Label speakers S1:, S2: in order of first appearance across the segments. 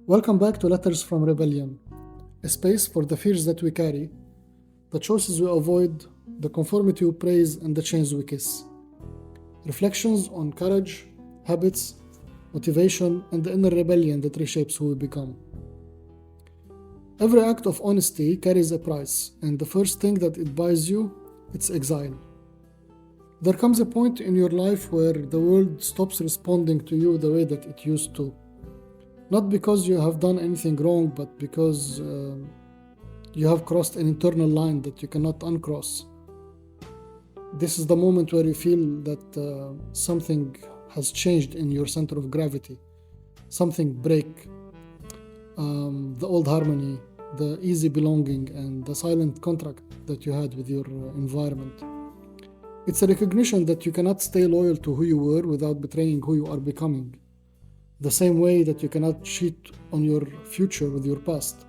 S1: Welcome back to Letters from Rebellion, a space for the fears that we carry, the choices we avoid, the conformity we praise, and the chains we kiss. Reflections on courage, habits, motivation, and the inner rebellion that reshapes who we become. Every act of honesty carries a price, and the first thing that it buys you, it's exile. There comes a point in your life where the world stops responding to you the way that it used to. Not because you have done anything wrong, but because you have crossed an internal line that you cannot uncross. This is the moment where you feel that something has changed in your center of gravity. Something break. The old harmony, the easy belonging, and the silent contract that you had with your environment. It's a recognition that you cannot stay loyal to who you were without betraying who you are becoming. The same way that you cannot cheat on your future with your past.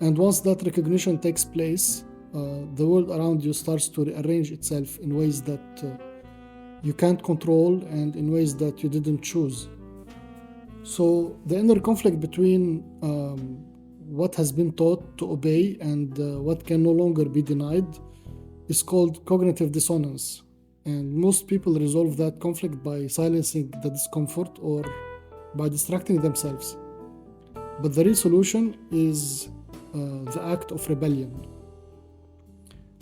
S1: And once that recognition takes place, the world around you starts to rearrange itself in ways that you can't control and in ways that you didn't choose. So the inner conflict between what has been taught to obey and what can no longer be denied is called cognitive dissonance. And most people resolve that conflict by silencing the discomfort or by distracting themselves. But the real solution is the act of rebellion.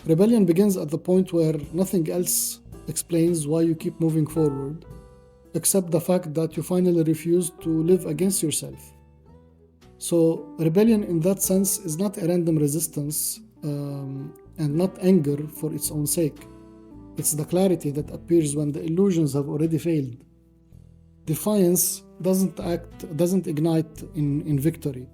S1: Rebellion begins at the point where nothing else explains why you keep moving forward, except the fact that you finally refuse to live against yourself. So rebellion in that sense is not a random resistance and not anger for its own sake. It's the clarity that appears when the illusions have already failed. Defiance doesn't ignite in victory.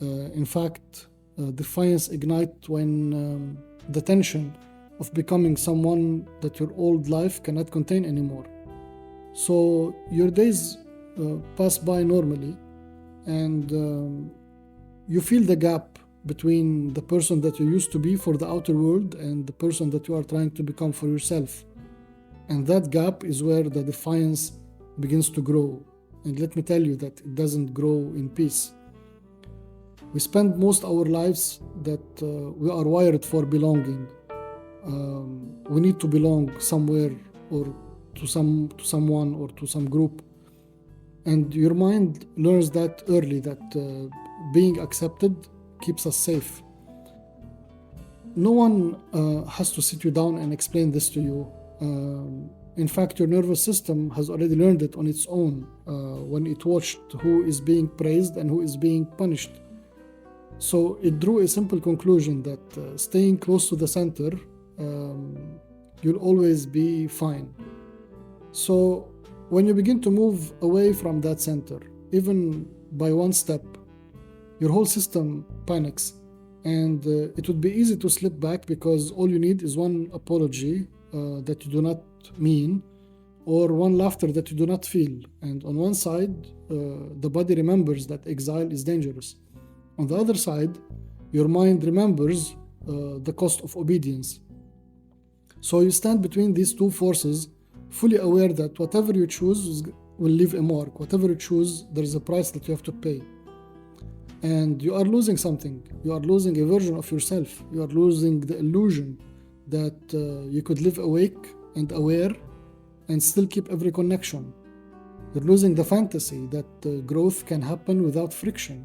S1: In fact, defiance ignites when the tension of becoming someone that your old life cannot contain anymore. So your days pass by normally, and you feel the gap between the person that you used to be for the outer world and the person that you are trying to become for yourself. And that gap is where the defiance begins to grow. And let me tell you that it doesn't grow in peace. We spend most our lives that we are wired for belonging. We need to belong somewhere or to someone or to some group. And your mind learns that early, that being accepted keeps us safe. No one has to sit you down and explain this to you. In fact, your nervous system has already learned it on its own when it watched who is being praised and who is being punished. So it drew a simple conclusion that staying close to the center, you'll always be fine. So when you begin to move away from that center, even by one step, your whole system panics. And it would be easy to slip back because all you need is one apology that you do not mean, or one laughter that you do not feel. And on one side, the body remembers that exile is dangerous. On the other side, your mind remembers the cost of obedience. So you stand between these two forces, fully aware that whatever you choose will leave a mark. Whatever you choose, there is a price that you have to pay. And you are losing something. You are losing a version of yourself. You are losing the illusion that you could live awake and aware and still keep every connection. You're losing the fantasy that growth can happen without friction.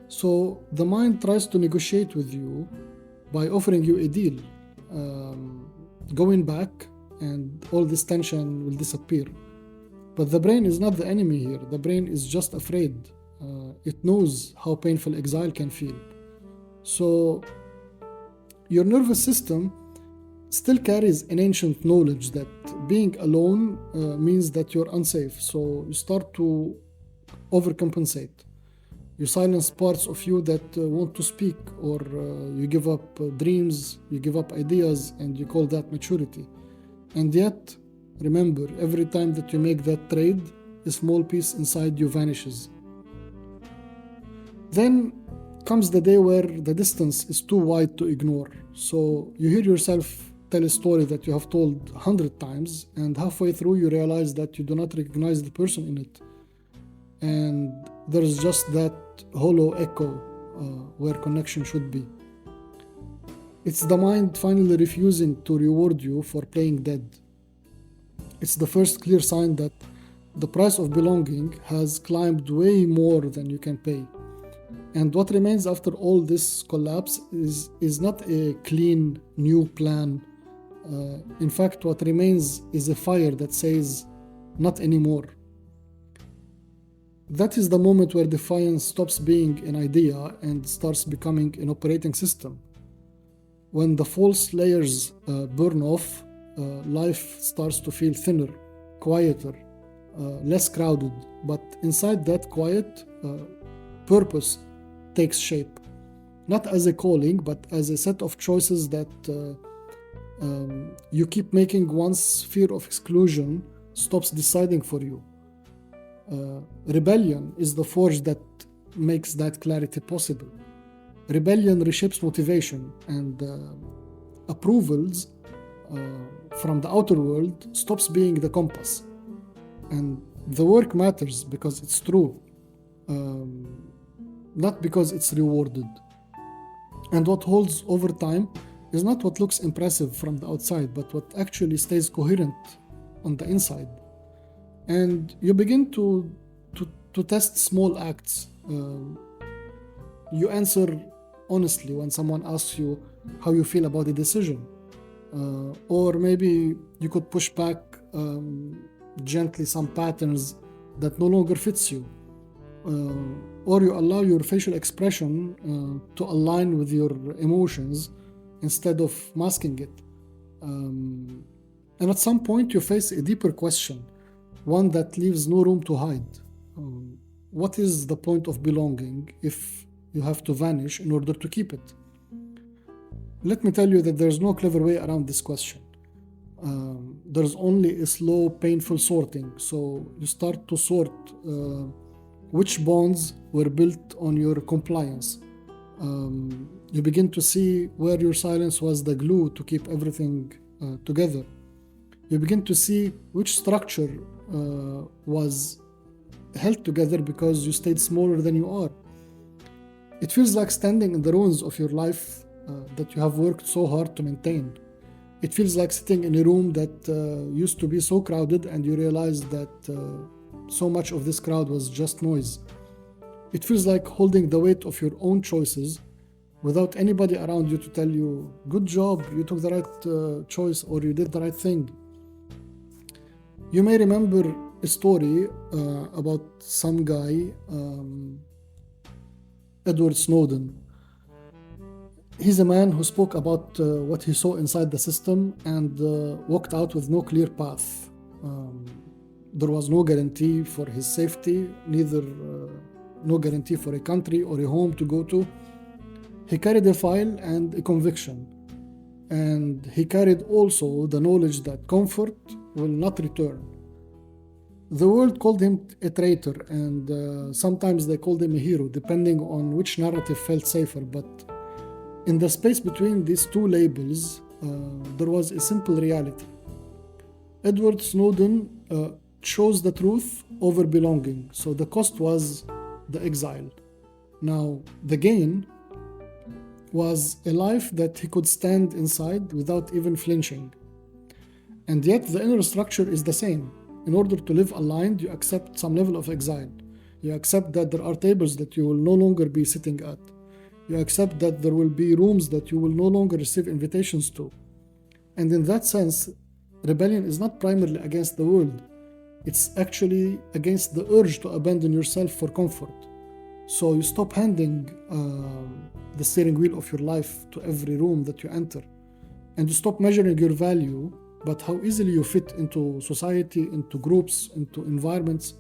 S1: So the mind tries to negotiate with you by offering you a deal. Going back and all this tension will disappear. But the brain is not the enemy here. The brain is just afraid. It knows how painful exile can feel. So your nervous system still carries an ancient knowledge that being alone means that you're unsafe. So you start to overcompensate. You silence parts of you that want to speak, or you give up dreams, you give up ideas, and you call that maturity. And yet, remember, every time that you make that trade, a small piece inside you vanishes. Then comes the day where the distance is too wide to ignore. So you hear yourself tell a story that you have told 100 times, and halfway through you realize that you do not recognize the person in it. and there's just that hollow echo where connection should be. It's the mind finally refusing to reward you for playing dead. It's the first clear sign that the price of belonging has climbed way more than you can pay. And what remains after all this collapse is not a clean new plan. In fact, what remains is a fire that says, not anymore. That is the moment where Defiance stops being an idea and starts becoming an operating system. When the false layers burn off, life starts to feel thinner, quieter, less crowded. But inside that quiet, purpose takes shape. Not as a calling, but as a set of choices that you keep making once fear of exclusion stops deciding for you. Rebellion is the forge that makes that clarity possible. Rebellion reshapes motivation, and approvals from the outer world stops being the compass. And the work matters because it's true, not because it's rewarded. And what holds over time is not what looks impressive from the outside, but what actually stays coherent on the inside. And you begin to test small acts. You answer honestly when someone asks you how you feel about a decision. Or maybe you could push back gently some patterns that no longer fits you. Or you allow your facial expression to align with your emotions instead of masking it. And at some point you face a deeper question, one that leaves no room to hide. What is the point of belonging if you have to vanish in order to keep it? Let me tell you that there's no clever way around this question. There's only a slow, painful sorting. So you start to sort which bonds were built on your compliance. You begin to see where your silence was the glue to keep everything together. You begin to see which structure was held together because you stayed smaller than you are. It feels like standing in the ruins of your life that you have worked so hard to maintain. It feels like sitting in a room that used to be so crowded and you realize that so much of this crowd was just noise. It feels like holding the weight of your own choices without anybody around you to tell you, good job, you took the right choice, or you did the right thing. You may remember a story about some guy, Edward Snowden. He's a man who spoke about what he saw inside the system and walked out with no clear path. There was no guarantee for his safety, neither no guarantee for a country or a home to go to. He carried a file and a conviction, and he carried also the knowledge that comfort will not return. The world called him a traitor, and sometimes they called him a hero, depending on which narrative felt safer. But in the space between these two labels, there was a simple reality. Edward Snowden chose the truth over belonging, so the cost was the exile. Now, the gain was a life that he could stand inside without even flinching. And yet the inner structure is the same. In order to live aligned, you accept some level of exile. You accept that there are tables that you will no longer be sitting at. You accept that there will be rooms that you will no longer receive invitations to. And in that sense, rebellion is not primarily against the world. It's actually against the urge to abandon yourself for comfort. So you stop handing the steering wheel of your life to every room that you enter. And you stop measuring your value, but how easily you fit into society, into groups, into environments.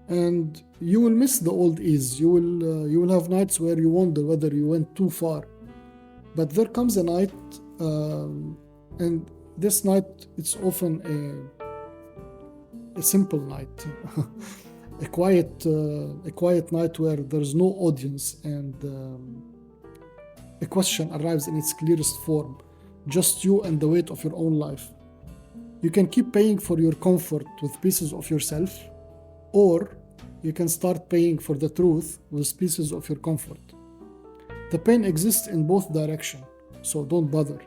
S1: And you will miss the old ease. You will have nights where you wonder whether you went too far. But there comes a night, and this night, it's often a simple night. a quiet night where there's no audience, and a question arrives in its clearest form, just you and the weight of your own life. You can keep paying for your comfort with pieces of yourself, or you can start paying for the truth with pieces of your comfort. The pain exists in both directions, so don't bother.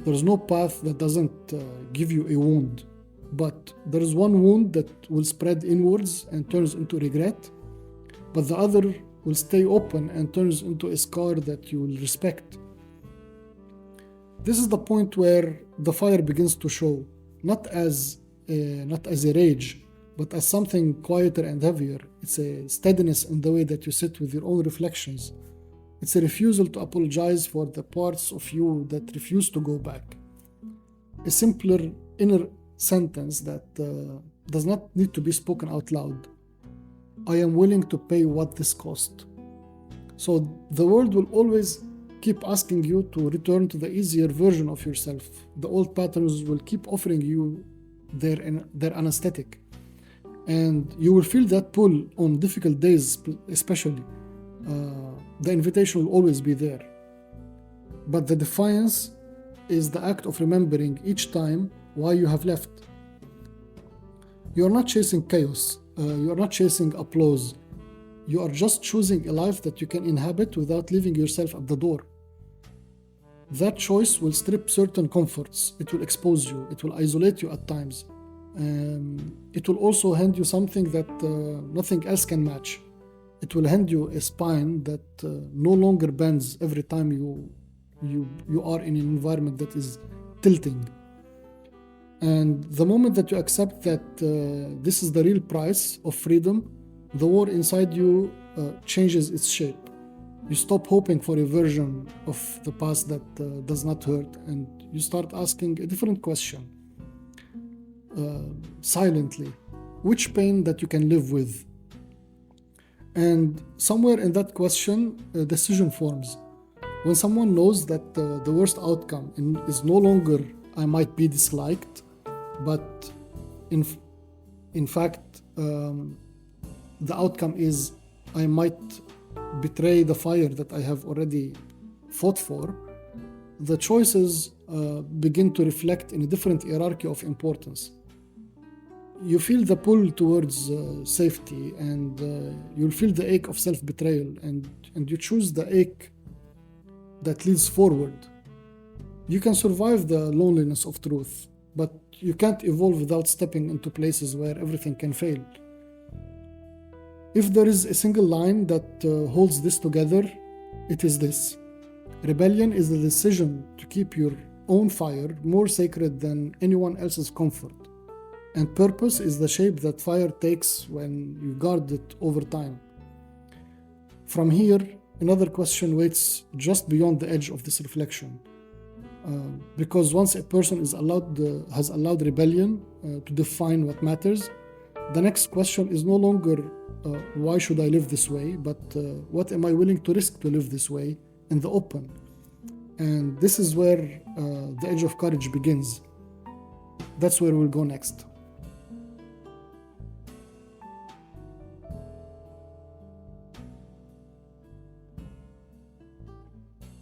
S1: There's no path that doesn't give you a wound, but there is one wound that will spread inwards and turns into regret, but the other will stay open and turns into a scar that you will respect. This is the point where the fire begins to show, not as a rage, but as something quieter and heavier. It's a steadiness in the way that you sit with your own reflections. It's a refusal to apologize for the parts of you that refuse to go back. A simpler inner sentence that does not need to be spoken out loud. I am willing to pay what this cost. So the world will always keep asking you to return to the easier version of yourself. The old patterns will keep offering you their anesthetic. And you will feel that pull on difficult days especially. The invitation will always be there. But the defiance is the act of remembering each time why you have left. You are not chasing chaos. You are not chasing applause. You are just choosing a life that you can inhabit without leaving yourself at the door. That choice will strip certain comforts. It will expose you. It will isolate you at times. It will also hand you something that nothing else can match. It will hand you a spine that no longer bends every time you are in an environment that is tilting. And the moment that you accept that this is the real price of freedom, the war inside you changes its shape. You stop hoping for a version of the past that does not hurt, and you start asking a different question. Silently, which pain that you can live with? And somewhere in that question, a decision forms. When someone knows that the worst outcome is no longer I might be disliked, but in fact, the outcome is I might betray the fire that I have already fought for, the choices begin to reflect in a different hierarchy of importance. You feel the pull towards safety, and you'll feel the ache of self-betrayal, and you choose the ache that leads forward. You can survive the loneliness of truth, but you can't evolve without stepping into places where everything can fail. If there is a single line that holds this together, it is this. Rebellion is the decision to keep your own fire more sacred than anyone else's comfort. And purpose is the shape that fire takes when you guard it over time. From here, another question waits just beyond the edge of this reflection. Because once a person has allowed rebellion to define what matters, the next question is no longer why should I live this way, but what am I willing to risk to live this way in the open? And this is where the edge of courage begins. That's where we'll go next.